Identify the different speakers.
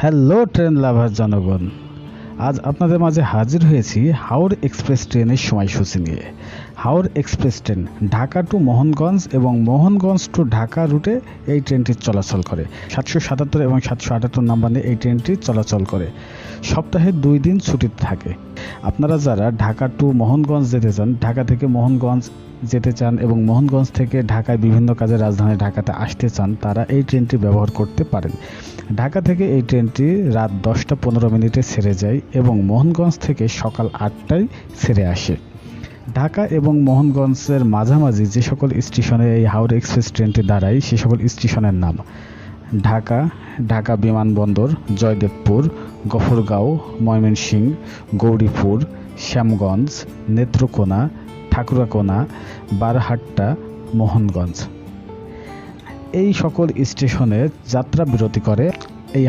Speaker 1: Hello train লাভার জনগণ, আজ আপনাদের মাঝে হাজির হয়েছি হাওড় এক্সপ্রেস ট্রেনের সময়সূচি নিয়ে। Haor express train Dhaka to Mohanganj এবং মোহনগঞ্জ টু ঢাকা রুটে এই ট্রেনটি চলাচল করে। 777 এবং 778 নাম্বার নিয়ে এই ট্রেনটি চলাচল করে। সপ্তাহে 2 দিন ছুটিতে থাকে। আপনারা যারা ঢাকা টু মোহনগঞ্জ যেতে চান, ঢাকা থেকে মোহনগঞ্জ যেতে চান এবং মোহনগঞ্জ থেকে ঢাকায় বিভিন্ন কাজে রাজধানী ঢাকাতে আসতে চান, তারা এই ট্রেনটি ব্যবহার করতে পারেন। ঢাকা থেকে এই ট্রেনটি রাত 10টা 15 মিনিটে ছেড়ে যায় এবং মোহনগঞ্জ থেকে সকাল 8টায় ছেড়ে আসে। ঢাকা এবং মোহনগঞ্জের মাঝামাঝি যে সকল স্টেশনে এই হাওড়া এক্সপ্রেস ট্রেনটি দাঁড়ায় সে সকল স্টেশনের নাম: ঢাকা, ঢাকা বিমানবন্দর, জয়দেবপুর, গফরগাঁও, ময়মনসিংহ, গৌরীপুর, শ্যামগঞ্জ, নেত্রকোনা, ঠাকুরাকোনা, বারহাট্টা, মোহনগঞ্জ। এই সকল স্টেশনে যাত্রা বিরতি করে এই